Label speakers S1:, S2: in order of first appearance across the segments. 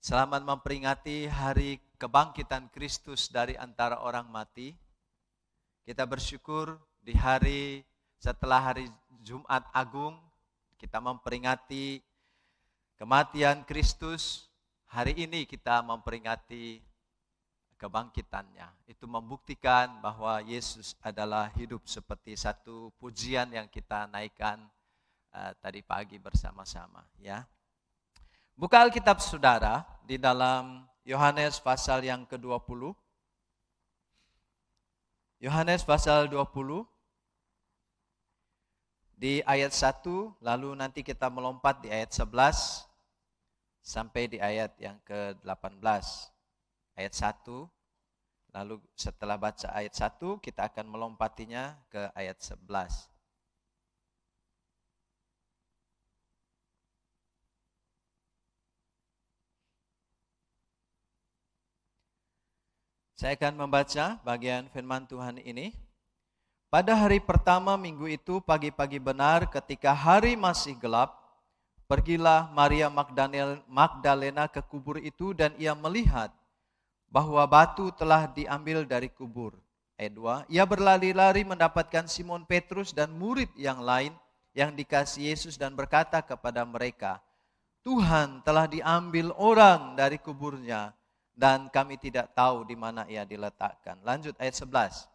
S1: Selamat memperingati hari kebangkitan Kristus dari antara orang mati. Kita bersyukur di hari setelah hari Jumat Agung, kita memperingati kematian Kristus. Hari ini kita memperingati kebangkitannya. Itu membuktikan bahwa Yesus adalah hidup, seperti satu pujian yang kita naikkan tadi pagi bersama-sama, ya. Buka Alkitab saudara di dalam Yohanes pasal yang ke-20. Yohanes pasal 20 di ayat 1, lalu nanti kita melompat di ayat 11 sampai di ayat yang ke-18. Ayat 1, lalu setelah baca ayat 1 kita akan melompatinya ke ayat 11. Saya akan membaca bagian firman Tuhan ini. Pada hari pertama minggu itu, pagi-pagi benar ketika hari masih gelap, pergilah Maria Magdalena ke kubur itu dan ia melihat bahwa batu telah diambil dari kubur. Ayat 2, ia berlari-lari mendapatkan Simon Petrus dan murid yang lain yang dikasihi Yesus dan berkata kepada mereka, Tuhan telah diambil orang dari kuburnya, dan kami tidak tahu di mana ia diletakkan. Lanjut ayat 11.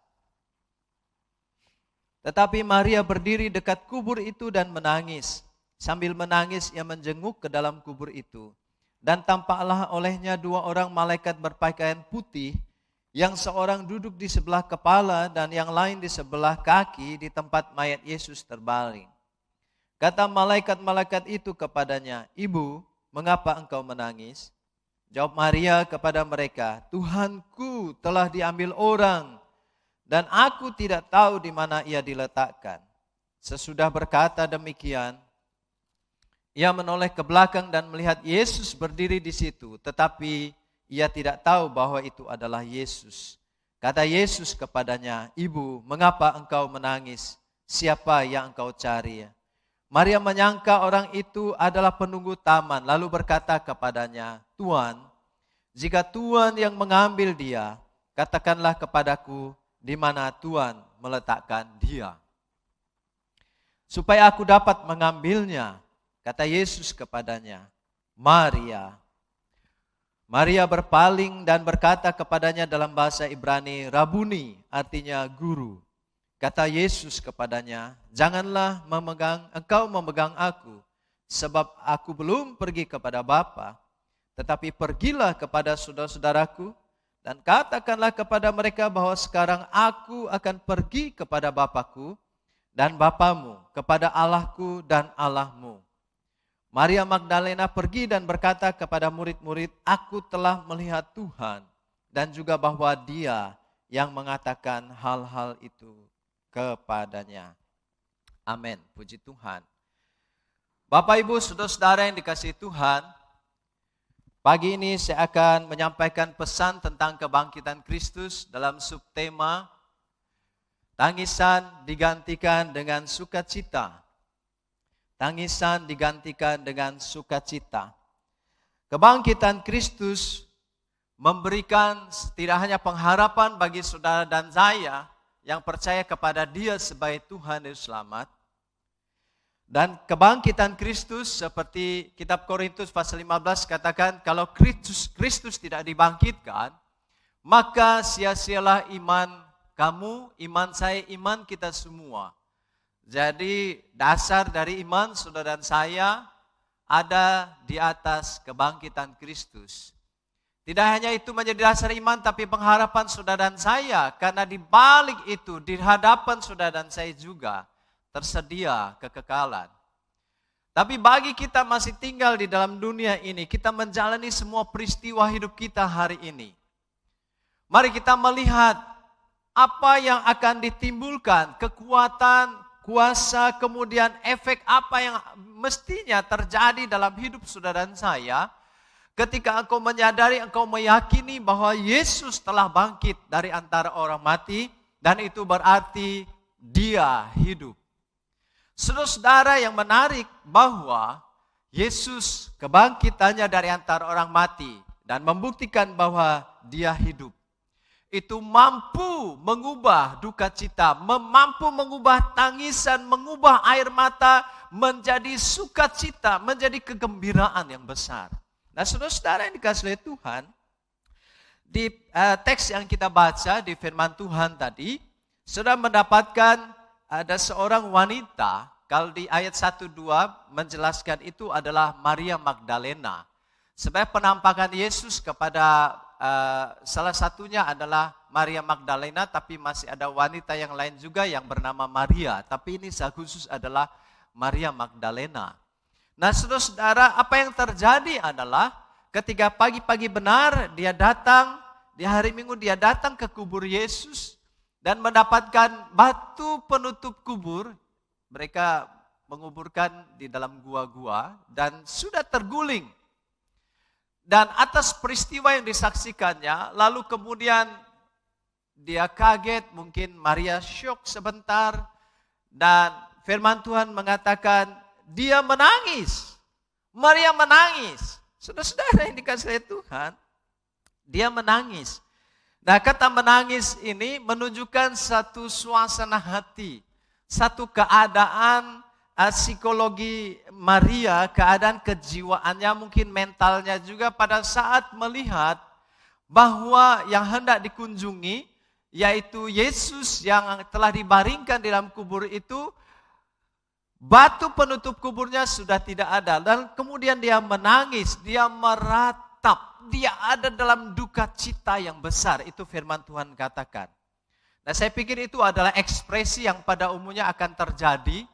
S1: Tetapi Maria berdiri dekat kubur itu dan menangis. Sambil menangis ia menjenguk ke dalam kubur itu. Dan tampaklah olehnya dua orang malaikat berpakaian putih, yang seorang duduk di sebelah kepala dan yang lain di sebelah kaki di tempat mayat Yesus terbaring. Kata malaikat-malaikat itu kepadanya, Ibu, mengapa engkau menangis? Jawab Maria kepada mereka, Tuhanku telah diambil orang, dan aku tidak tahu di mana ia diletakkan. Sesudah berkata demikian, ia menoleh ke belakang dan melihat Yesus berdiri di situ, tetapi ia tidak tahu bahwa itu adalah Yesus. Kata Yesus kepadanya, Ibu, mengapa engkau menangis? Siapa yang engkau cari? Maria menyangka orang itu adalah penunggu taman, lalu berkata kepadanya, Tuan, jika Tuan yang mengambil dia, katakanlah kepadaku di mana Tuan meletakkan dia, supaya aku dapat mengambilnya. Kata Yesus kepadanya, Maria. Maria berpaling dan berkata kepadanya dalam bahasa Ibrani, Rabuni, artinya guru. Kata Yesus kepadanya, janganlah engkau memegang aku, sebab aku belum pergi kepada Bapa, tetapi pergilah kepada saudara-saudaraku, dan katakanlah kepada mereka bahwa sekarang aku akan pergi kepada Bapakku dan Bapamu, kepada Allahku dan Allahmu. Maria Magdalena pergi dan berkata kepada murid-murid, aku telah melihat Tuhan, dan juga bahwa Dia yang mengatakan hal-hal itu kepadanya. Amin. Puji Tuhan. Bapak, Ibu, saudara-saudara yang dikasihi Tuhan, pagi ini saya akan menyampaikan pesan tentang kebangkitan Kristus dalam subtema tangisan digantikan dengan sukacita. Tangisan digantikan dengan sukacita. Kebangkitan Kristus memberikan tidak hanya pengharapan bagi saudara dan saya yang percaya kepada Dia sebagai Tuhan dan Selamat. Dan kebangkitan Kristus seperti kitab Korintus pasal 15 katakan, kalau Kristus tidak dibangkitkan, maka sia-sialah iman kamu, iman saya, iman kita semua. Jadi dasar dari iman saudara dan saya ada di atas kebangkitan Kristus. Tidak hanya itu menjadi dasar iman, tapi pengharapan saudara dan saya. Karena di balik itu, di hadapan saudara dan saya juga tersedia kekekalan. Tapi bagi kita masih tinggal di dalam dunia ini, kita menjalani semua peristiwa hidup kita hari ini. Mari kita melihat apa yang akan ditimbulkan, kekuatan, kuasa, kemudian efek apa yang mestinya terjadi dalam hidup saudara dan saya, ketika engkau menyadari, engkau meyakini bahwa Yesus telah bangkit dari antara orang mati, dan itu berarti Dia hidup. Saudara-saudara, yang menarik bahwa Yesus kebangkitannya dari antara orang mati dan membuktikan bahwa dia hidup, itu mampu mengubah duka cita, mampu mengubah tangisan, mengubah air mata menjadi sukacita, menjadi kegembiraan yang besar. Nah, saudara-saudara yang dikasihi oleh Tuhan, di teks yang kita baca di firman Tuhan tadi, sudah mendapatkan ada seorang wanita, kalau di ayat 1-2 menjelaskan itu adalah Maria Magdalena. Sebenarnya penampakan Yesus kepada salah satunya adalah Maria Magdalena, tapi masih ada wanita yang lain juga yang bernama Maria. Tapi ini secara khusus adalah Maria Magdalena. Nah, saudara-saudara, apa yang terjadi adalah ketika pagi-pagi benar dia datang, di hari Minggu dia datang ke kubur Yesus dan mendapatkan batu penutup kubur. Mereka menguburkan di dalam gua-gua dan sudah terguling. Dan atas peristiwa yang disaksikannya, lalu kemudian dia kaget, mungkin Maria syok sebentar, dan firman Tuhan mengatakan dia menangis. Maria menangis. Saudara-saudara yang dikasihi oleh Tuhan, dia menangis. Nah, kata menangis ini menunjukkan satu suasana hati, satu keadaan psikologi Maria, keadaan kejiwaannya, mungkin mentalnya juga pada saat melihat bahwa yang hendak dikunjungi, yaitu Yesus yang telah dibaringkan di dalam kubur itu, batu penutup kuburnya sudah tidak ada. Dan kemudian dia menangis, dia meratap, dia ada dalam duka cita yang besar. Itu firman Tuhan katakan. Nah, saya pikir itu adalah ekspresi yang pada umumnya akan terjadi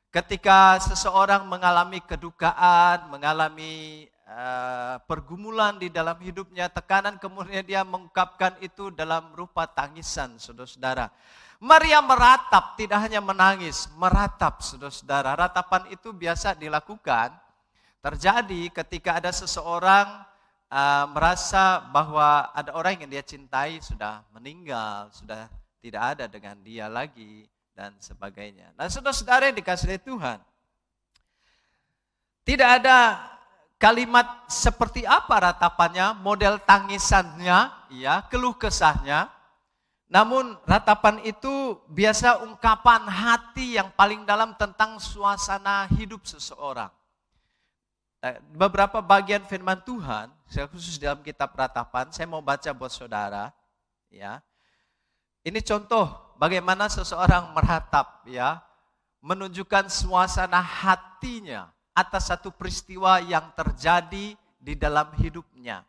S1: ketika seseorang mengalami kedukaan, mengalami pergumulan di dalam hidupnya, tekanan, kemudian dia mengungkapkan itu dalam rupa tangisan, saudara-saudara. Maria meratap, tidak hanya menangis, meratap, saudara-saudara. Ratapan itu biasa dilakukan, terjadi ketika ada seseorang merasa bahwa ada orang yang dia cintai sudah meninggal, sudah tidak ada dengan dia lagi, dan sebagainya. Nah, saudara-saudara yang dikasihi Tuhan, tidak ada kalimat seperti apa ratapannya, model tangisannya, ya, keluh kesahnya. Namun ratapan itu biasa ungkapan hati yang paling dalam tentang suasana hidup seseorang. Beberapa bagian firman Tuhan, khusus dalam kitab ratapan, saya mau baca buat saudara, ya. Ini contoh bagaimana seseorang meratap, ya, menunjukkan suasana hatinya atas satu peristiwa yang terjadi di dalam hidupnya.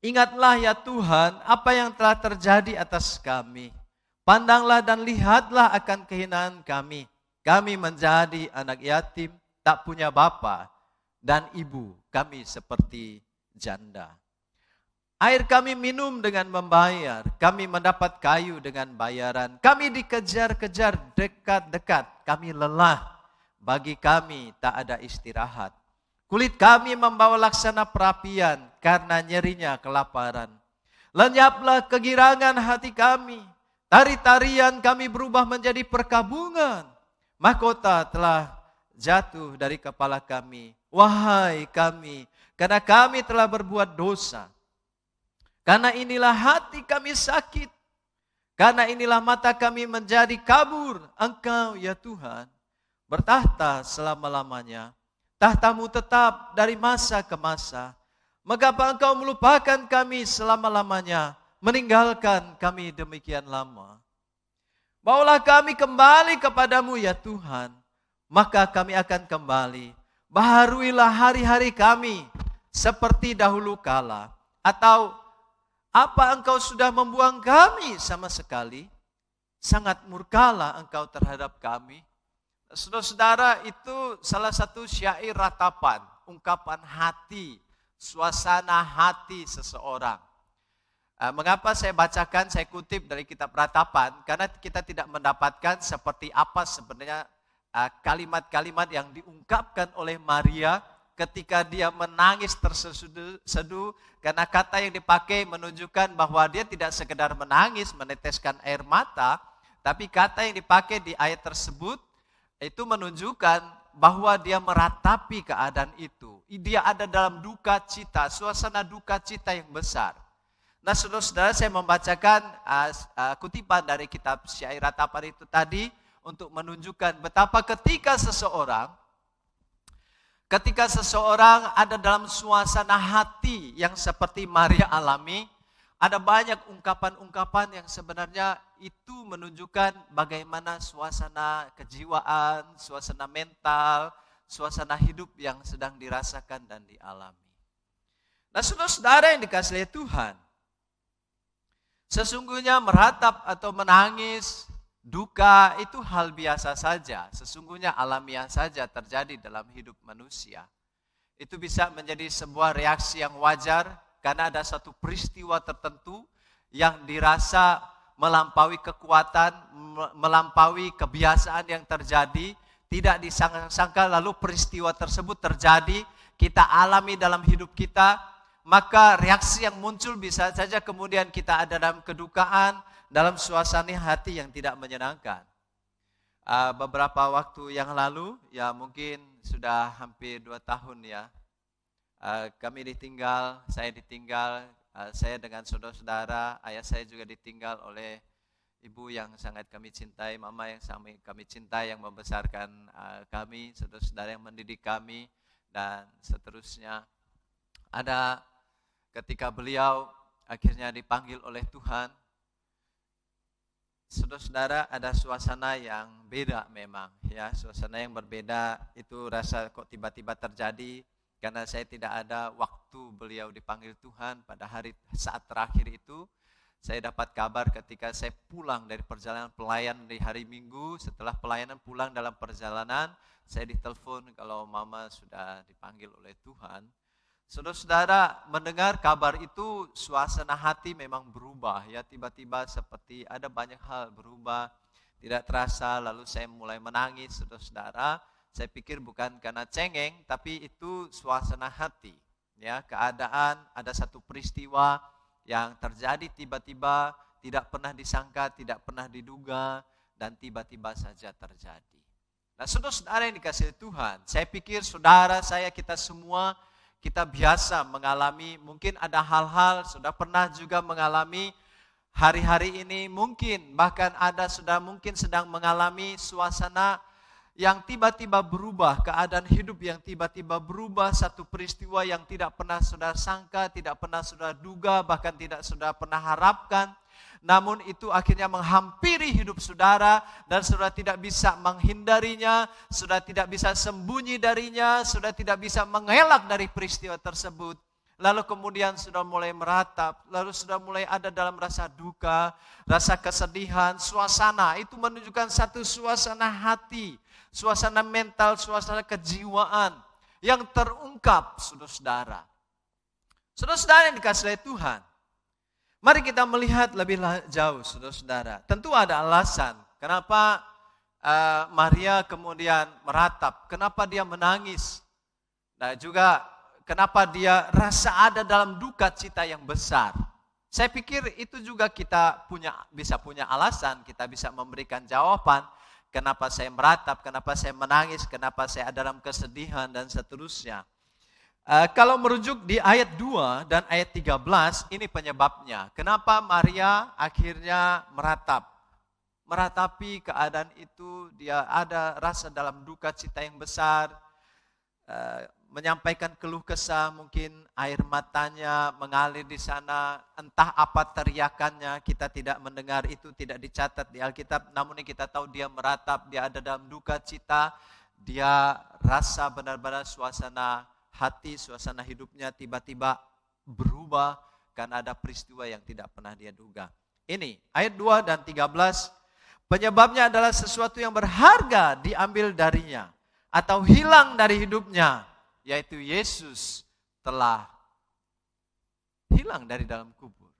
S1: Ingatlah ya Tuhan apa yang telah terjadi atas kami. Pandanglah dan lihatlah akan kehinaan kami. Kami menjadi anak yatim, tak punya bapa, dan ibu kami seperti janda. Air kami minum dengan membayar, kami mendapat kayu dengan bayaran. Kami dikejar-kejar dekat-dekat, kami lelah, bagi kami tak ada istirahat. Kulit kami membawa laksana perapian, karena nyerinya kelaparan. Lenyaplah kegirangan hati kami, tari-tarian kami berubah menjadi perkabungan. Mahkota telah jatuh dari kepala kami, wahai kami, karena kami telah berbuat dosa. Karena inilah hati kami sakit. Karena inilah mata kami menjadi kabur. Engkau ya Tuhan bertahta selama-lamanya. Tahtamu tetap dari masa ke masa. Mengapa engkau melupakan kami selama-lamanya, meninggalkan kami demikian lama? Bawalah kami kembali kepadamu ya Tuhan, maka kami akan kembali. Baharuilah hari-hari kami seperti dahulu kala. Atau apa engkau sudah membuang kami sama sekali? Sangat murkalah engkau terhadap kami. Saudara-saudara, itu salah satu syair ratapan, ungkapan hati, suasana hati seseorang. Mengapa saya bacakan, saya kutip dari kitab ratapan? Karena kita tidak mendapatkan seperti apa sebenarnya kalimat-kalimat yang diungkapkan oleh Maria ketika dia menangis terseduh, karena kata yang dipakai menunjukkan bahwa dia tidak sekedar menangis, meneteskan air mata, tapi kata yang dipakai di ayat tersebut itu menunjukkan bahwa dia meratapi keadaan itu. Dia ada dalam duka cita, suasana duka cita yang besar. Nah, saudara-saudara, saya membacakan kutipan dari kitab syair ratapan itu tadi untuk menunjukkan betapa ketika seseorang ada dalam suasana hati yang seperti Maria alami, ada banyak ungkapan-ungkapan yang sebenarnya itu menunjukkan bagaimana suasana kejiwaan, suasana mental, suasana hidup yang sedang dirasakan dan dialami. Nah, saudara-saudara yang dikasihi oleh Tuhan, sesungguhnya meratap atau menangis, duka itu hal biasa saja, sesungguhnya alamiah saja terjadi dalam hidup manusia. Itu bisa menjadi sebuah reaksi yang wajar karena ada satu peristiwa tertentu yang dirasa melampaui kekuatan, melampaui kebiasaan yang terjadi, tidak disangka lalu peristiwa tersebut terjadi, kita alami dalam hidup kita, maka reaksi yang muncul bisa saja kemudian kita ada dalam kedukaan, dalam suasana hati yang tidak menyenangkan. Beberapa waktu yang lalu, ya mungkin sudah hampir 2 tahun ya, saya ditinggal, saya dengan saudara-saudara, ayah saya juga ditinggal oleh ibu yang sangat kami cintai, mama yang sangat kami cintai, yang membesarkan kami, saudara-saudara yang mendidik kami, dan seterusnya. Ada ketika beliau akhirnya dipanggil oleh Tuhan, saudara-saudara, ada suasana yang beda memang, ya, suasana yang berbeda itu rasa kok tiba-tiba terjadi. Karena saya tidak ada waktu beliau dipanggil Tuhan pada saat terakhir itu, saya dapat kabar ketika saya pulang dari perjalanan pelayan di hari Minggu, setelah pelayanan pulang dalam perjalanan, saya ditelepon kalau mama sudah dipanggil oleh Tuhan. Saudara-saudara, mendengar kabar itu suasana hati memang berubah ya, tiba-tiba seperti ada banyak hal berubah, tidak terasa, lalu saya mulai menangis, saudara-saudara. Saya pikir bukan karena cengeng, tapi itu suasana hati. Ya, keadaan, ada satu peristiwa yang terjadi tiba-tiba, tidak pernah disangka, tidak pernah diduga, dan tiba-tiba saja terjadi. Nah, saudara-saudara yang dikasihi Tuhan, saya pikir saudara saya, kita semua, kita biasa mengalami, mungkin ada hal-hal, sudah pernah juga mengalami hari-hari ini, mungkin bahkan ada sudah mungkin sedang mengalami suasana yang tiba-tiba berubah, keadaan hidup yang tiba-tiba berubah, satu peristiwa yang tidak pernah saudara sangka, tidak pernah saudara duga, bahkan tidak saudara pernah harapkan. Namun itu akhirnya menghampiri hidup saudara dan saudara tidak bisa menghindarinya, saudara tidak bisa sembunyi darinya, saudara tidak bisa mengelak dari peristiwa tersebut. Lalu kemudian sudah mulai meratap, lalu sudah mulai ada dalam rasa duka, rasa kesedihan, suasana itu menunjukkan satu suasana hati, suasana mental, suasana kejiwaan yang terungkap, saudara-saudara. Saudara-saudara yang dikasihi oleh Tuhan, mari kita melihat lebih jauh, saudara-saudara. Tentu ada alasan kenapa Maria kemudian meratap, kenapa dia menangis, dan juga kenapa dia rasa ada dalam duka cita yang besar. Saya pikir itu juga kita bisa punya alasan, kita bisa memberikan jawaban. Kenapa saya meratap, kenapa saya menangis, kenapa saya ada dalam kesedihan, dan seterusnya. Kalau merujuk di ayat 2 dan ayat 13, ini penyebabnya. Kenapa Maria akhirnya meratap? Meratapi keadaan itu, dia ada rasa dalam duka cita yang besar, menyampaikan keluh kesah, mungkin air matanya mengalir di sana, entah apa teriakannya, kita tidak mendengar itu, tidak dicatat di Alkitab, namun kita tahu dia meratap, dia ada dalam duka cita, dia rasa benar-benar suasana hati, suasana hidupnya tiba-tiba berubah karena ada peristiwa yang tidak pernah dia duga. Ini ayat 2 dan 13, penyebabnya adalah sesuatu yang berharga diambil darinya atau hilang dari hidupnya, yaitu Yesus telah hilang dari dalam kubur.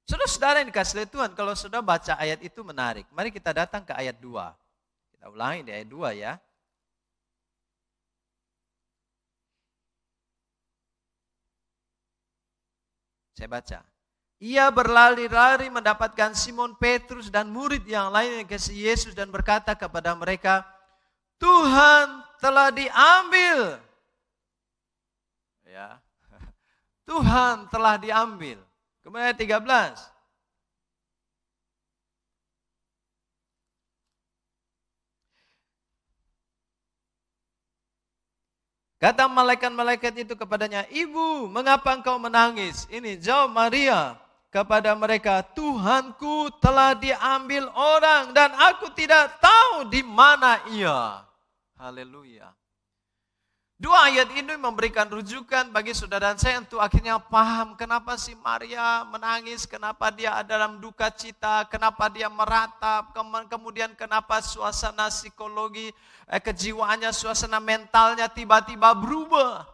S1: Saudara-saudara yang dikasihi Tuhan, kalau sudah baca ayat itu menarik. Mari kita datang ke ayat 2. Kita ulangi di ayat 2 ya. Saya baca. Ia berlari-lari mendapatkan Simon Petrus dan murid yang lain yang kasih Yesus dan berkata kepada mereka, Tuhan telah diambil. Ya. Tuhan telah diambil. Kemudian ayat 13. Kata malaikat-malaikat itu kepadanya, "Ibu, mengapa engkau menangis?" Ini jawab Maria kepada mereka, "Tuhanku telah diambil orang dan aku tidak tahu di mana ia." Haleluya. Dua ayat ini memberikan rujukan bagi saudara dan saya untuk akhirnya paham kenapa si Maria menangis, kenapa dia ada dalam duka cita, kenapa dia meratap, kemudian kenapa suasana psikologi, kejiwaannya, suasana mentalnya tiba-tiba berubah.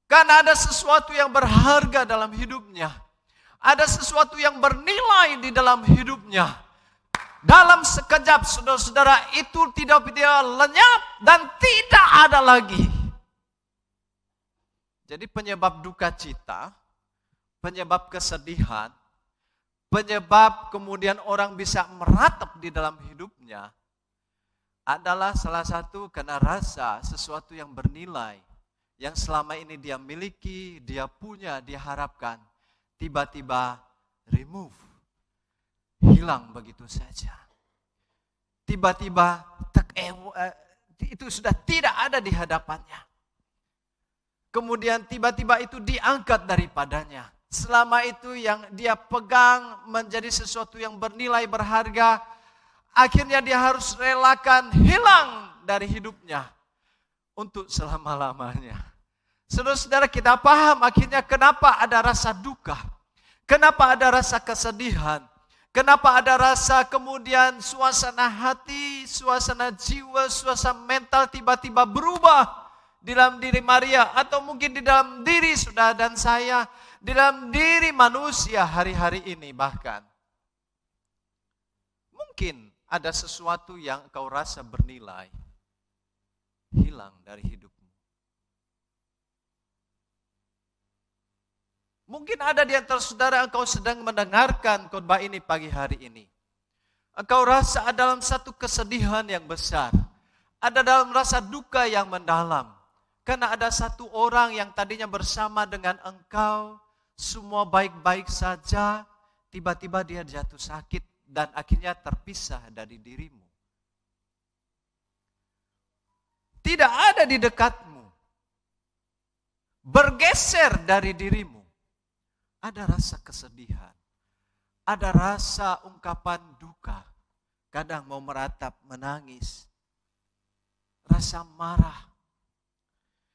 S1: Karena ada sesuatu yang berharga dalam hidupnya. Ada sesuatu yang bernilai di dalam hidupnya. Dalam sekejap saudara-saudara itu tidak lenyap dan tidak ada lagi. Jadi penyebab duka cita, penyebab kesedihan, penyebab kemudian orang bisa meratap di dalam hidupnya adalah salah satu karena rasa sesuatu yang bernilai yang selama ini dia miliki, dia punya, dia harapkan tiba-tiba remove. Hilang begitu saja. Tiba-tiba itu sudah tidak ada di hadapannya. Kemudian tiba-tiba itu diangkat daripadanya. Selama itu yang dia pegang menjadi sesuatu yang bernilai, berharga. Akhirnya dia harus relakan hilang dari hidupnya. Untuk selama-lamanya. Saudara-saudara, kita paham akhirnya kenapa ada rasa duka. Kenapa ada rasa kesedihan. Kenapa ada rasa kemudian suasana hati, suasana jiwa, suasana mental tiba-tiba berubah di dalam diri Maria atau mungkin di dalam diri saudara dan saya, di dalam diri manusia hari-hari ini bahkan. Mungkin ada sesuatu yang kau rasa bernilai hilang dari hidupmu. Mungkin ada di antara saudara engkau sedang mendengarkan khotbah ini pagi hari ini. Engkau rasa ada dalam satu kesedihan yang besar. Ada dalam rasa duka yang mendalam. Karena ada satu orang yang tadinya bersama dengan engkau, semua baik-baik saja, tiba-tiba dia jatuh sakit dan akhirnya terpisah dari dirimu. Tidak ada di dekatmu. Bergeser dari dirimu. Ada rasa kesedihan, ada rasa ungkapan duka, kadang mau meratap, menangis, rasa marah.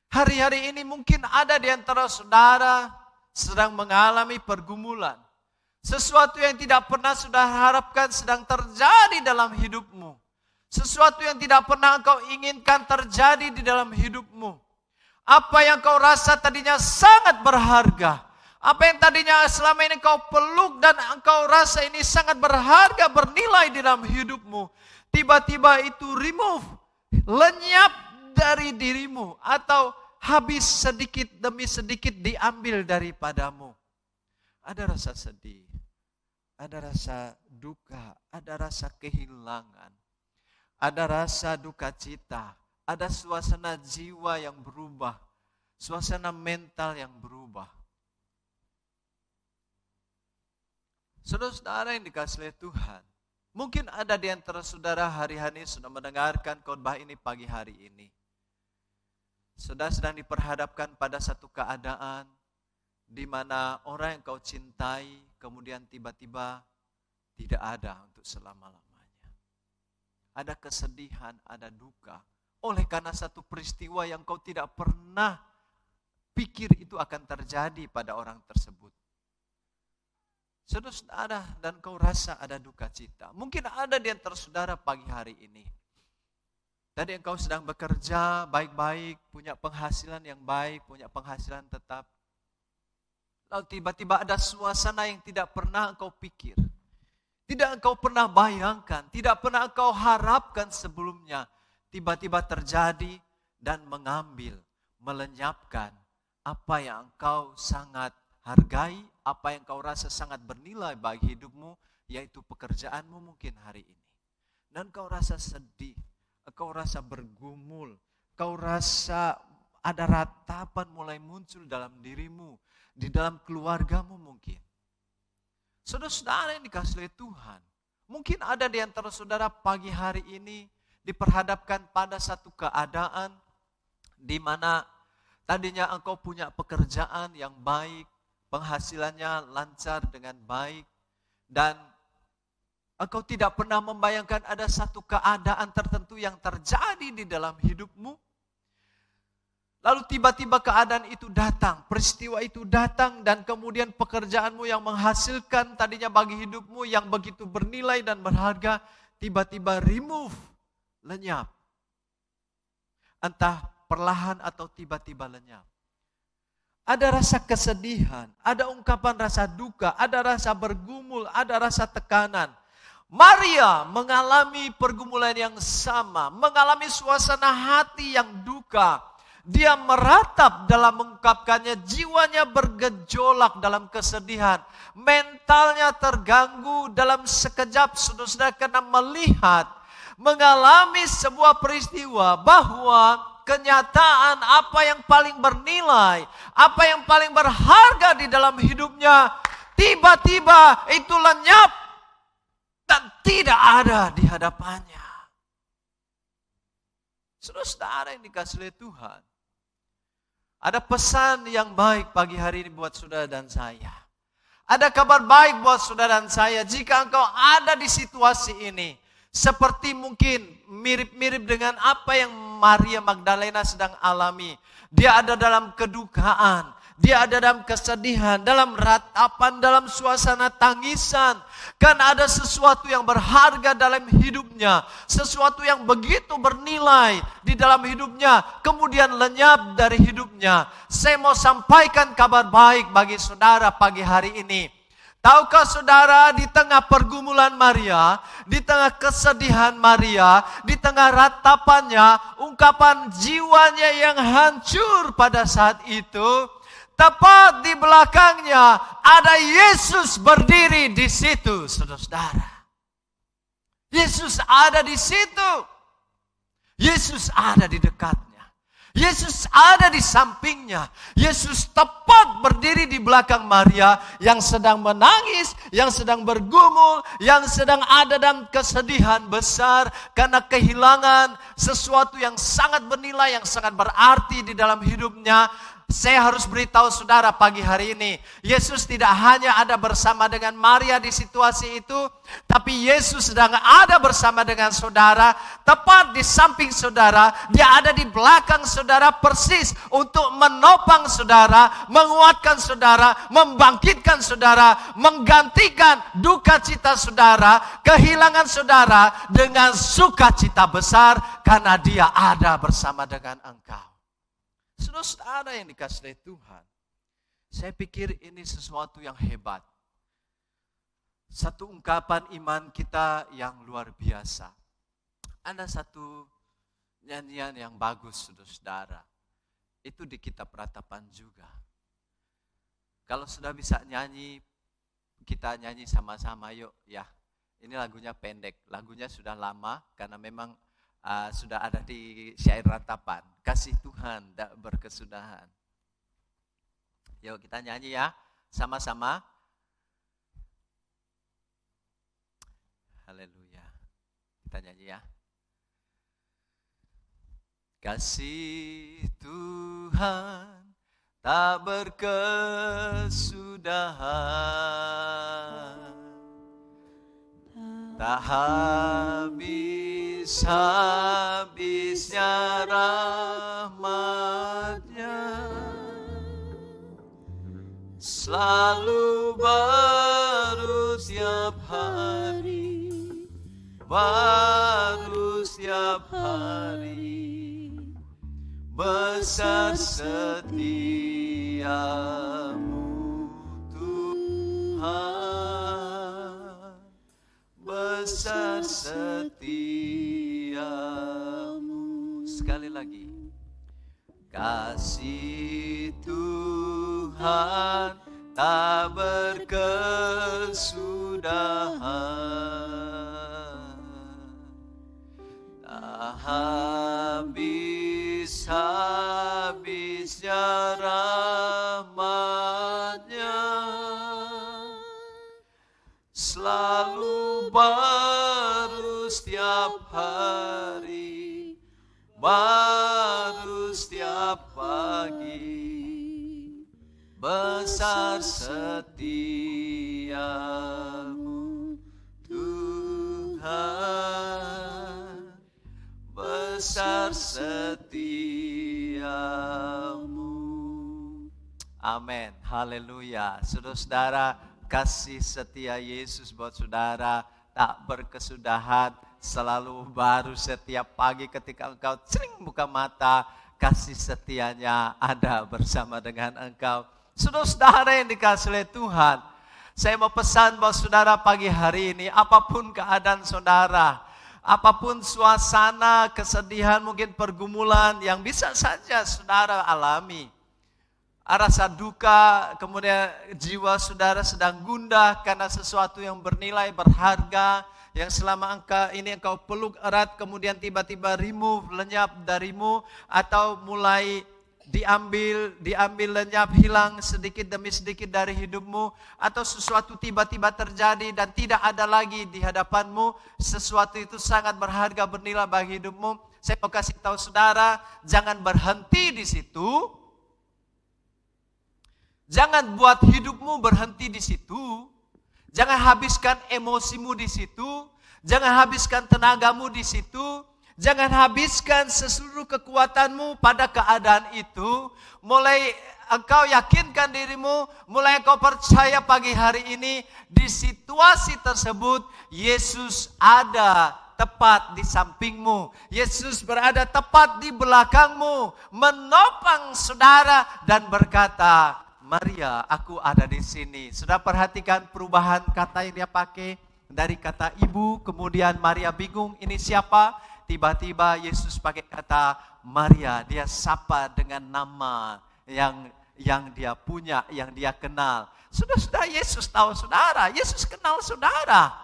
S1: Hari-hari ini mungkin ada di antara saudara sedang mengalami pergumulan. Sesuatu yang tidak pernah saudara harapkan sedang terjadi dalam hidupmu. Sesuatu yang tidak pernah engkau inginkan terjadi di dalam hidupmu. Apa yang kau rasa tadinya sangat berharga. Apa yang tadinya selama ini kau peluk dan engkau rasa ini sangat berharga, bernilai di dalam hidupmu. Tiba-tiba itu remove, lenyap dari dirimu atau habis sedikit demi sedikit diambil daripadamu. Ada rasa sedih, ada rasa duka, ada rasa kehilangan, ada rasa duka cita, ada suasana jiwa yang berubah, suasana mental yang berubah. Saudara-saudara yang dikasihi oleh Tuhan, mungkin ada di antara saudara hari-hari ini sudah mendengarkan khotbah ini pagi hari ini. Saudara sedang diperhadapkan pada satu keadaan di mana orang yang kau cintai kemudian tiba-tiba tidak ada untuk selama-lamanya. Ada kesedihan, ada duka. Oleh karena satu peristiwa yang kau tidak pernah pikir itu akan terjadi pada orang tersebut. Saudara, dan kau rasa ada duka cita. Mungkin ada di antara saudara pagi hari ini. Tadi engkau sedang bekerja baik-baik, punya penghasilan yang baik, punya penghasilan tetap. Lalu tiba-tiba ada suasana yang tidak pernah engkau pikir. Tidak engkau pernah bayangkan, tidak pernah engkau harapkan sebelumnya. Tiba-tiba terjadi dan mengambil, melenyapkan apa yang engkau sangat hargai, apa yang kau rasa sangat bernilai bagi hidupmu, yaitu pekerjaanmu mungkin hari ini. dan kau rasa sedih, kau rasa bergumul, kau rasa ada ratapan mulai muncul dalam dirimu, di dalam keluargamu mungkin. Saudara-saudara yang dikasihi oleh Tuhan, mungkin ada di antara saudara pagi hari ini diperhadapkan pada satu keadaan di mana tadinya engkau punya pekerjaan yang baik, penghasilannya lancar dengan baik, dan engkau tidak pernah membayangkan ada satu keadaan tertentu yang terjadi di dalam hidupmu. Lalu tiba-tiba keadaan itu datang, peristiwa itu datang, dan kemudian pekerjaanmu yang menghasilkan tadinya bagi hidupmu yang begitu bernilai dan berharga, tiba-tiba lenyap. Entah perlahan atau tiba-tiba lenyap. Ada rasa kesedihan, ada ungkapan rasa duka, ada rasa bergumul, ada rasa tekanan. Maria mengalami pergumulan yang sama, mengalami suasana hati yang duka. Dia meratap dalam mengungkapkannya, jiwanya bergejolak dalam kesedihan. Mentalnya terganggu dalam sekejap, saudara-saudara, karena mengalami sebuah peristiwa bahwa kenyataan apa yang paling bernilai, apa yang paling berharga di dalam hidupnya, tiba-tiba itu lenyap dan tidak ada di hadapannya. Saudara-saudara yang dikasihi oleh Tuhan, ada pesan yang baik pagi hari ini buat saudara dan saya. Ada kabar baik buat saudara dan saya. Jika engkau ada di situasi ini, seperti mungkin mirip-mirip dengan apa yang Maria Magdalena sedang alami. Dia ada dalam kedukaan, dia ada dalam kesedihan, dalam ratapan, dalam suasana tangisan. Karena ada sesuatu yang berharga dalam hidupnya, sesuatu yang begitu bernilai di dalam hidupnya, kemudian lenyap dari hidupnya. Saya mau sampaikan kabar baik bagi saudara pagi hari ini. Tahukah saudara, di tengah pergumulan Maria, di tengah kesedihan Maria, di tengah ratapannya, ungkapan jiwanya yang hancur pada saat itu, tepat di belakangnya ada Yesus berdiri di situ, saudara-saudara. Yesus ada di situ. Yesus ada di dekatnya. Yesus ada di sampingnya. Yesus tepat berdiri di belakang Maria yang sedang menangis, yang sedang bergumul, yang sedang ada dalam kesedihan besar karena kehilangan sesuatu yang sangat bernilai, yang sangat berarti di dalam hidupnya. Saya harus beritahu saudara pagi hari ini, Yesus tidak hanya ada bersama dengan Maria di situasi itu, tapi Yesus sedang ada bersama dengan saudara, tepat di samping saudara. Dia ada di belakang saudara persis untuk menopang saudara, menguatkan saudara, membangkitkan saudara, menggantikan duka cita saudara, kehilangan saudara dengan sukacita besar karena Dia ada bersama dengan engkau. Saudara yang dikasihi Tuhan, saya pikir ini sesuatu yang hebat. Satu ungkapan iman kita yang luar biasa. Ada satu nyanyian yang bagus, saudara. Itu di kitab Ratapan juga. Kalau sudah bisa nyanyi, kita nyanyi sama-sama yuk ya. Ini lagunya pendek, lagunya sudah lama karena memang sudah ada di syair Ratapan. Kasih Tuhan tak berkesudahan. Yuk kita nyanyi ya, sama-sama. Haleluya. Kita nyanyi ya. Kasih Tuhan tak berkesudahan, tak habis-habisnya rahmat-Nya, selalu baru setiap hari, baru setiap hari, besar setiamu Tuhan, besar setiamu. Sekali lagi. Kasih Tuhan tak berkesudahan, rahmat-Nya selalu baru setiap hari, baru setiap pagi. Besar setiamu Tuhan, besar setiamu. Amin, haleluya. Saudara-saudara, kasih setia Yesus buat saudara tak berkesudahan, selalu baru setiap pagi ketika engkau cering buka mata, kasih setianya ada bersama dengan engkau. Saudara-saudara yang dikasihi oleh Tuhan, saya mau pesan buat saudara pagi hari ini, apapun keadaan saudara, apapun suasana, kesedihan, mungkin pergumulan yang bisa saja saudara alami, rasa duka, kemudian jiwa saudara sedang gundah karena sesuatu yang bernilai, berharga, yang selama engkau peluk erat, kemudian tiba-tiba lenyap darimu, atau mulai diambil lenyap, hilang sedikit demi sedikit dari hidupmu, atau sesuatu tiba-tiba terjadi dan tidak ada lagi di hadapanmu, sesuatu itu sangat berharga, bernilai bagi hidupmu. Saya mau kasih tahu saudara, jangan berhenti di situ. Jangan buat hidupmu berhenti di situ. Jangan habiskan emosimu di situ. Jangan habiskan tenagamu di situ. Jangan habiskan seluruh kekuatanmu pada keadaan itu. Mulai engkau yakinkan dirimu, mulai engkau percaya pagi hari ini, di situasi tersebut Yesus ada tepat di sampingmu. Yesus berada tepat di belakangmu, menopang saudara dan berkata, Maria, aku ada di sini. Sudah perhatikan perubahan kata yang dia pakai dari kata ibu, kemudian Maria bingung, ini siapa? Tiba-tiba Yesus pakai kata Maria, dia sapa dengan nama yang dia punya, yang dia kenal. Sudah Yesus tahu saudara, Yesus kenal saudara.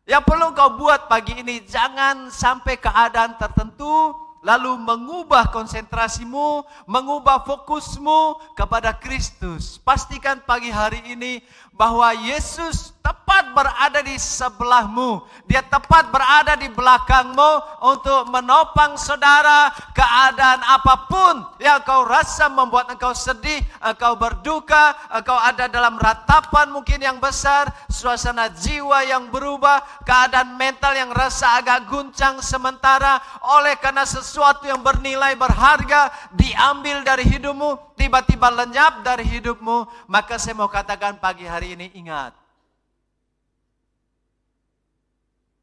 S1: Yang perlu kau buat pagi ini, jangan sampai keadaan tertentu lalu mengubah konsentrasimu, mengubah fokusmu kepada Kristus. Pastikan pagi hari ini bahwa Yesus tepat berada di sebelahmu. Dia tepat berada di belakangmu untuk menopang saudara. Keadaan apapun yang kau rasa membuat engkau sedih, engkau berduka, engkau ada dalam ratapan mungkin yang besar, suasana jiwa yang berubah, keadaan mental yang rasa agak guncang sementara oleh karena sesuatu yang bernilai, berharga diambil dari hidupmu, tiba-tiba lenyap dari hidupmu. Maka saya mau katakan pagi hari ini, ingat,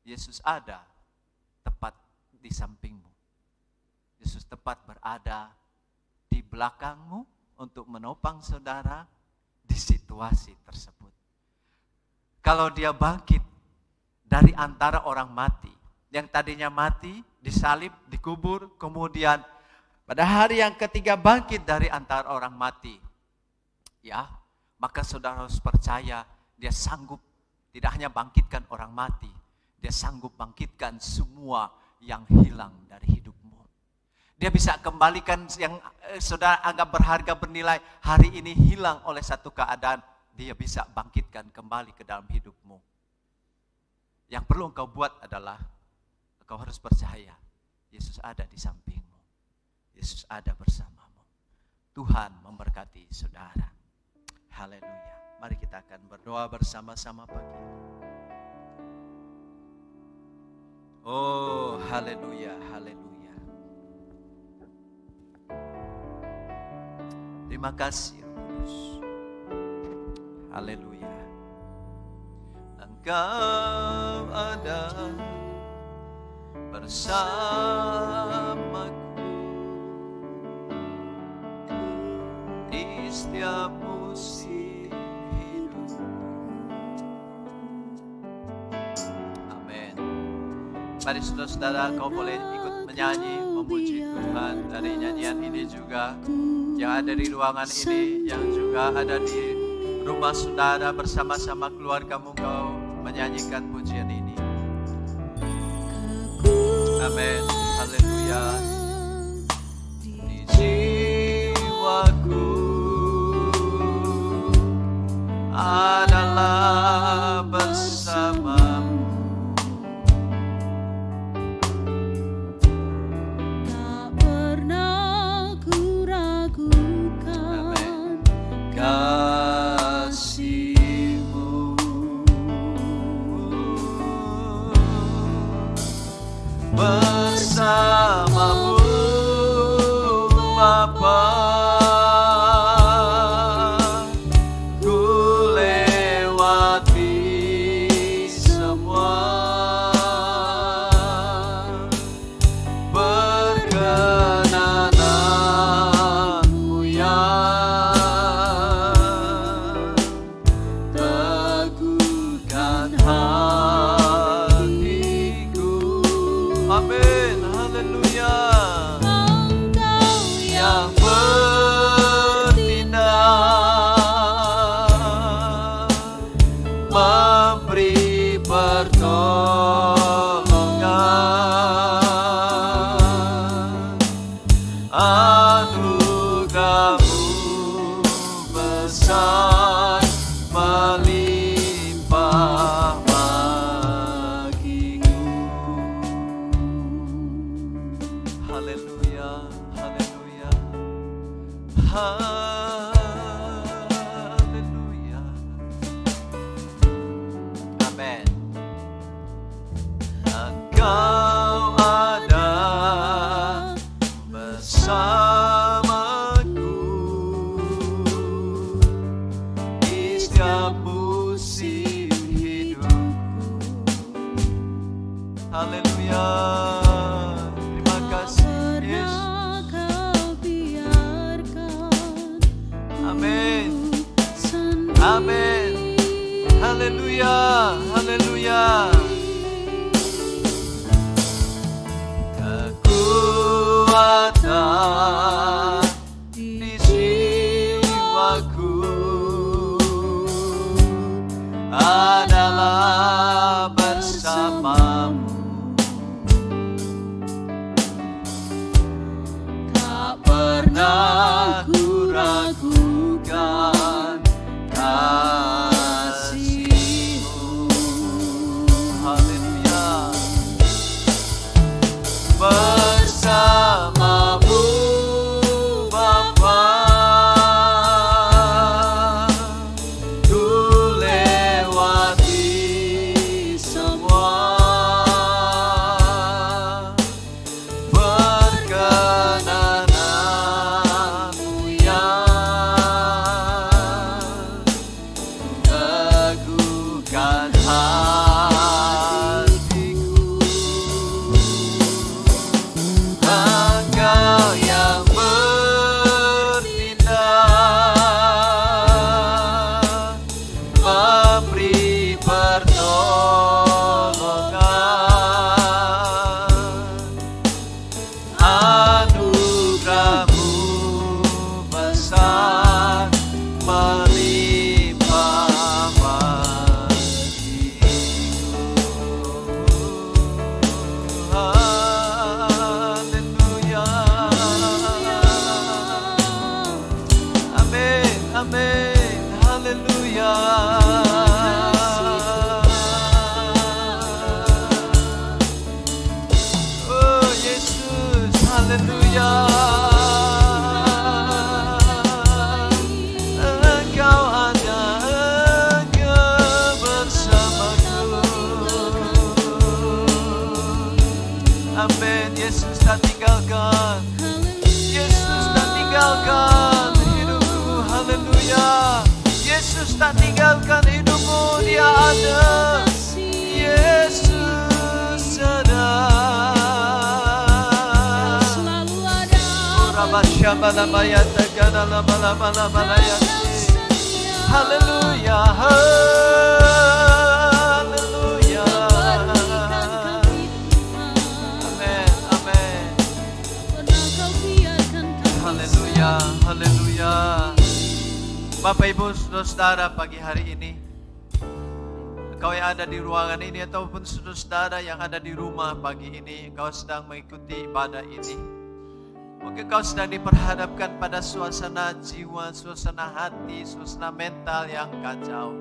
S1: Yesus ada tepat di sampingmu. Yesus tepat berada di belakangmu untuk menopang saudara di situasi tersebut. Kalau dia bangkit dari antara orang mati, yang tadinya mati, disalib, dikubur, kemudian pada hari yang ketiga bangkit dari antara orang mati, ya, maka saudara harus percaya dia sanggup tidak hanya bangkitkan orang mati, dia sanggup bangkitkan semua yang hilang dari hidupmu. Dia bisa kembalikan yang saudara anggap berharga, bernilai, hari ini hilang oleh satu keadaan, dia bisa bangkitkan kembali ke dalam hidupmu. Yang perlu engkau buat adalah engkau harus percaya Yesus ada di sampingmu. Yesus ada bersamamu. Tuhan memberkati saudara. Haleluya. Mari kita akan berdoa bersama-sama pagi ini. Oh, haleluya, haleluya. Terima kasih, Roh Kudus. Haleluya. Engkau ada bersamaku di setiap musim hidup. Amin. Mari saudara-saudara, kau boleh ikut menyanyi, memuji Tuhan dari nyanyian ini juga. Yang ada di ruangan ini, yang juga ada di rumah saudara bersama-sama keluargamu, kau menyanyikan pujian ini. Amin. Haleluya. Di jiwaku anugerah-Mu besar melimpah bagiku. Haleluya, haleluya, haleluya. Amin. Engkau ada bersamaku di setiap musim hidupku. Haleluya. Terima kasih Yesus. Amin. Amin. Haleluya. Haleluya. Kekuatan di jiwaku adalah bersamamu. Tak pernah ku ragukan kasih-Mu. Haleluya. Bersamamu Bapa, ku lewati semua. Perkenanan-Mu yang teguhkan hatiku. Engkau yang bertindak, memberi pertolongan. Anugerah-Mu besar melimpah bagiku. Haleluya. Amin, amin. Haleluya. Oh Yesus, haleluya. Engkau ada, Engkau bersamaku. Amin. Yesus tak tinggalkan. Yesus tak tinggalkan hidupku. Haleluya. Yesus tak tinggalkan hidupmu. Dia ada. Yesus ada. Haleluya. Haleluya. Amin. Amin. Haleluya. Haleluya. Bapak Ibu Saudara-saudara, pagi hari ini engkau yang ada di ruangan ini ataupun saudara-saudara yang ada di rumah pagi ini, engkau sedang mengikuti ibadah ini. Mungkin kau sedang diperhadapkan pada suasana jiwa, suasana hati, suasana mental yang kacau.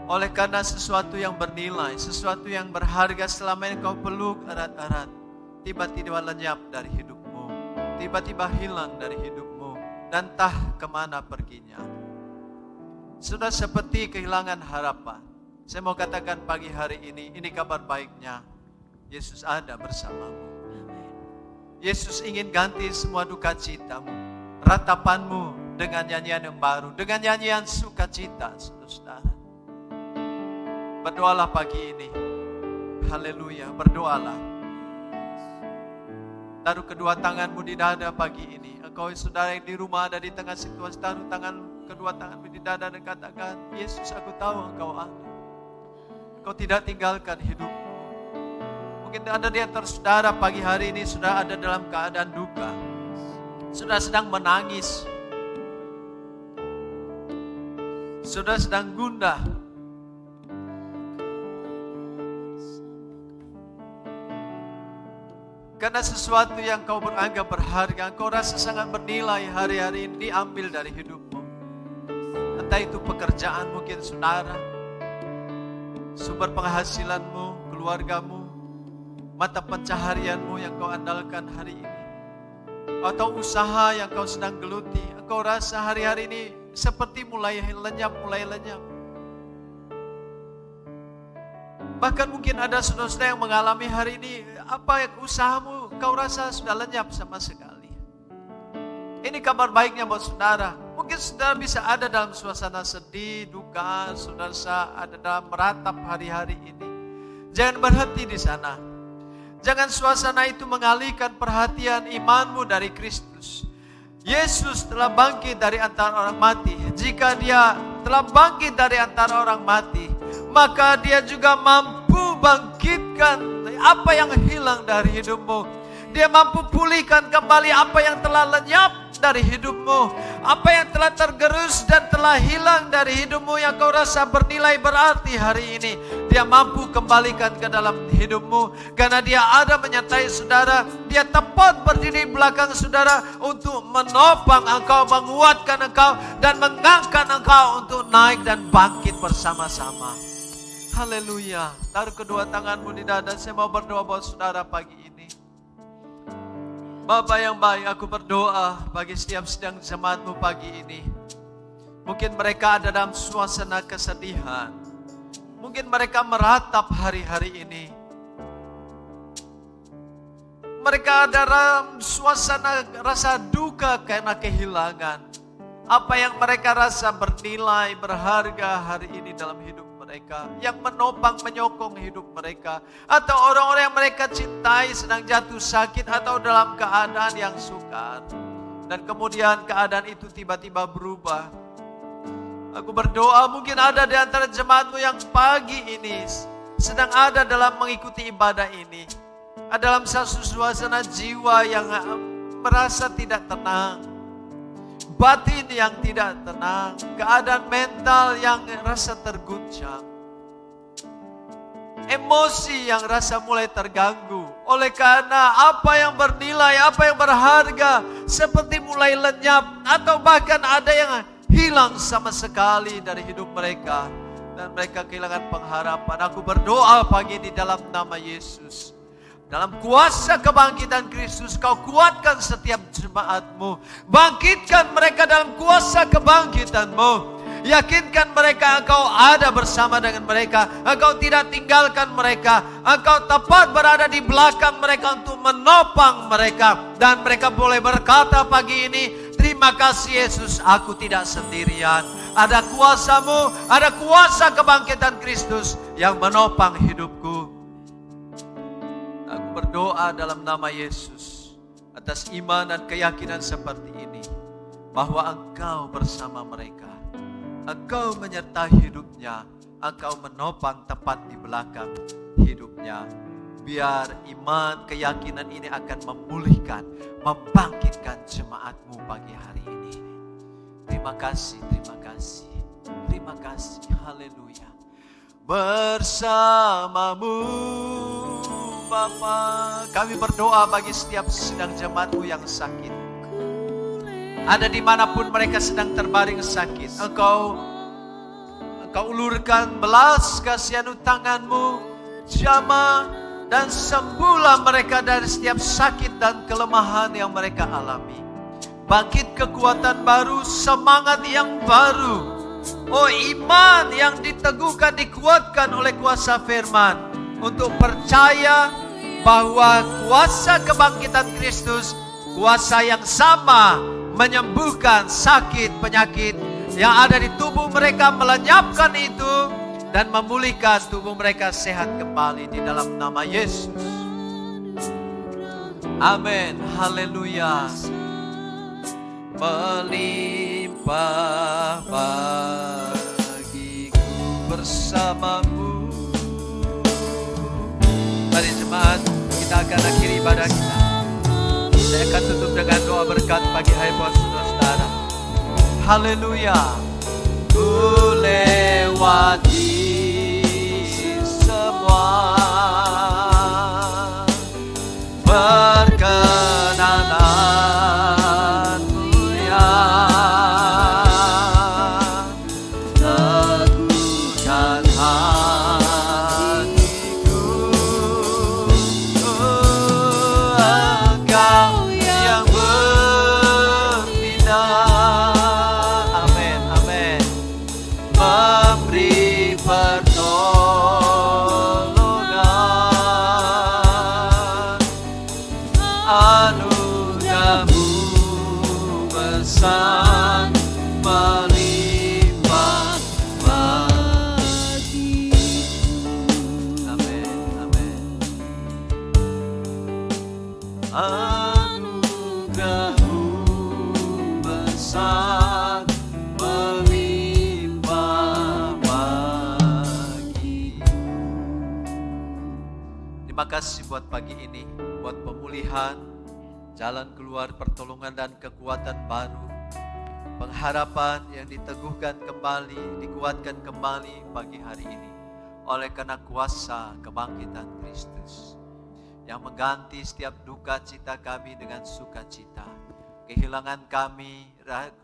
S1: Oleh karena sesuatu yang bernilai, sesuatu yang berharga selama ini kau peluk erat-erat, tiba-tiba lenyap dari hidupmu, tiba-tiba hilang dari hidupmu, dan entah kemana perginya. Sudah seperti kehilangan harapan. Saya mau katakan pagi hari ini kabar baiknya. Yesus ada bersamamu. Yesus ingin ganti semua duka citamu, ratapanmu dengan nyanyian yang baru, dengan nyanyian sukacita, saudara. Berdoalah pagi ini. Haleluya, berdoalah. Taruh kedua tanganmu di dada pagi ini. Engkau saudara yang di rumah ada di tengah situasi, taruh kedua tanganmu di dada dan katakan, Yesus, aku tahu Engkau ada. Engkau tidak tinggalkan hidupmu. Mungkin ada di antara saudara pagi hari ini sudah ada dalam keadaan duka, sudah sedang menangis, sudah sedang gundah. Karena sesuatu yang kau beranggap berharga, kau rasa sangat bernilai hari-hari ini diambil dari hidupmu. Entah itu pekerjaan mungkin saudara, sumber penghasilanmu, keluargamu, mata pencaharianmu yang kau andalkan hari ini, atau usaha yang kau sedang geluti, kau rasa hari-hari ini seperti mulai lenyap. Bahkan mungkin ada saudara-saudara yang mengalami hari ini, apa yang usahamu kau rasa sudah lenyap sama sekali. Ini kabar baiknya buat saudara. Mungkin saudara bisa ada dalam suasana sedih, duka, saudara ada dalam meratap hari-hari ini. Jangan berhenti di sana. Jangan suasana itu mengalihkan perhatian imanmu dari Kristus. Yesus telah bangkit dari antara orang mati. Jika dia telah bangkit dari antara orang mati, maka dia juga mampu bangkitkan apa yang hilang dari hidupmu. Dia mampu pulihkan kembali apa yang telah lenyap dari hidupmu, apa yang telah tergerus dan telah hilang dari hidupmu yang kau rasa bernilai berarti hari ini. Dia mampu kembalikan ke dalam hidupmu, karena dia ada menyertai saudara. Dia tepat berdiri belakang saudara untuk menopang engkau, menguatkan engkau, dan mengangkat engkau untuk naik dan bangkit bersama-sama. Haleluya. Taruh kedua tanganmu di dada. Saya mau berdoa buat saudara pagi ini. Bapa yang baik, aku berdoa bagi setiap sedang jemaatmu pagi ini. Mungkin mereka ada dalam suasana kesedihan. Mungkin mereka meratap hari-hari ini. Mereka ada dalam suasana rasa duka karena kehilangan. Apa yang mereka rasa bernilai, berharga hari ini dalam hidup mereka, yang menopang, menyokong hidup mereka, atau orang-orang yang mereka cintai sedang jatuh sakit atau dalam keadaan yang sukar, dan kemudian keadaan itu tiba-tiba berubah. Aku berdoa mungkin ada di antara jemaatmu yang pagi ini sedang ada dalam mengikuti ibadah ini, ada dalam satu suasana jiwa yang merasa tidak tenang, batin yang tidak tenang, keadaan mental yang rasa terguncang, emosi yang rasa mulai terganggu. Oleh karena apa yang bernilai, apa yang berharga seperti mulai lenyap, atau bahkan ada yang hilang sama sekali dari hidup mereka, dan mereka kehilangan pengharapan. Aku berdoa pagi di dalam nama Yesus, dalam kuasa kebangkitan Kristus, kau kuatkan setiap jemaatmu. Bangkitkan mereka dalam kuasa kebangkitanmu. Yakinkan mereka engkau ada bersama dengan mereka. Engkau tidak tinggalkan mereka. Engkau tepat berada di belakang mereka untuk menopang mereka. Dan mereka boleh berkata pagi ini, terima kasih Yesus, aku tidak sendirian. Ada kuasamu, ada kuasa kebangkitan Kristus yang menopang hidupku. Aku berdoa dalam nama Yesus atas iman dan keyakinan seperti ini, bahwa engkau bersama mereka. Engkau menyertai hidupnya, engkau menopang tepat di belakang hidupnya. Biar iman, keyakinan ini akan memulihkan, membangkitkan jemaatmu pagi hari ini. Terima kasih, terima kasih, terima kasih. Haleluya. Bersamamu Bapa, kami berdoa bagi setiap sedang jemaatmu yang sakit. Ada dimanapun mereka sedang terbaring sakit, Engkau ulurkan belas kasihan tanganmu, jamah dan sembuhlah mereka dari setiap sakit dan kelemahan yang mereka alami. Bangkit kekuatan baru, semangat yang baru. Oh, iman yang diteguhkan, dikuatkan oleh kuasa firman, untuk percaya bahwa kuasa kebangkitan Kristus, kuasa yang sama menyembuhkan sakit penyakit yang ada di tubuh mereka, melenyapkan itu dan memulihkan tubuh mereka sehat kembali di dalam nama Yesus. Amin. Haleluya. Melimpah bagiku bersamamu. Mari jemaat, kita akan akhiri ibadah kita. Saya akan tutup dengan doa berkat pagi hari buat saudara-saudara. Haleluya. Ku lewati semua Tuhan melimpah bagiku. Terima kasih buat pagi ini, buat pemulihan, jalan keluar, pertolongan dan kekuatan baru, pengharapan yang diteguhkan kembali, dikuatkan kembali pagi hari ini oleh karena kuasa kebangkitan Kristus yang mengganti setiap duka cita kami dengan sukacita. Kehilangan kami,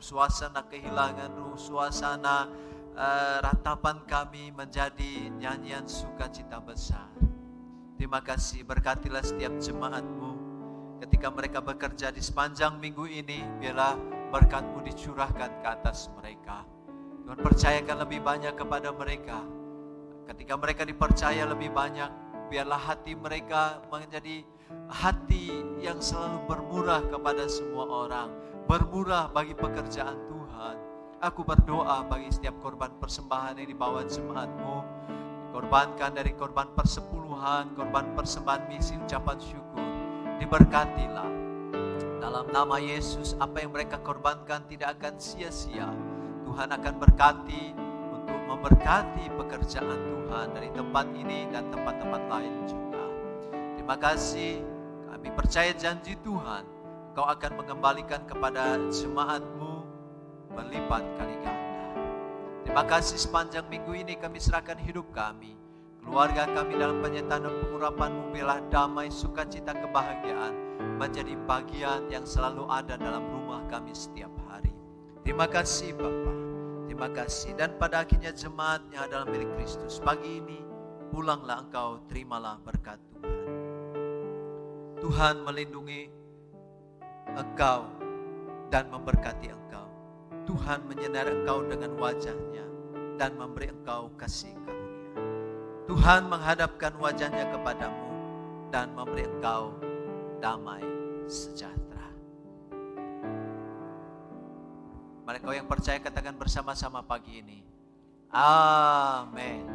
S1: suasana kehilangan suasana ratapan kami menjadi nyanyian sukacita besar. Terima kasih, berkatilah setiap jemaat-Mu ketika mereka bekerja di sepanjang minggu ini, biarlah berkat-Mu dicurahkan ke atas mereka. Tuhan, percayakan lebih banyak kepada mereka. Ketika mereka dipercaya lebih banyak, biarlah hati mereka menjadi hati yang selalu bermurah kepada semua orang, bermurah bagi pekerjaan Tuhan. Aku berdoa bagi setiap korban persembahan yang dibawa jemaat-Mu, korbankan dari korban persepuluhan, korban persembahan misi, ucapan syukur, diberkatilah. Dalam nama Yesus, apa yang mereka korbankan tidak akan sia-sia. Tuhan akan berkati untuk memberkati pekerjaan Tuhan dari tempat ini dan tempat-tempat lain juga. Terima kasih, kami percaya janji Tuhan, Engkau akan mengembalikan kepada jemaat-Mu berlipat kali ganda. Terima kasih, sepanjang minggu ini kami serahkan hidup kami, keluarga kami dalam penyertaan dan pengurapan-Mu. Biarlah damai, sukacita, kebahagiaan menjadi bagian yang selalu ada dalam rumah kami setiap hari. Terima kasih Bapa, terima kasih. Dan pada akhirnya jemaat-Nya adalah milik Kristus. Pagi ini pulanglah engkau, terimalah berkat Tuhan. Tuhan melindungi engkau dan memberkati engkau. Tuhan menyinari engkau dengan wajah-Nya dan memberi engkau kasih karunia. Tuhan menghadapkan wajah-Nya kepadamu dan memberi engkau damai sejahtera. Mari kau yang percaya katakan bersama-sama pagi ini. Amin.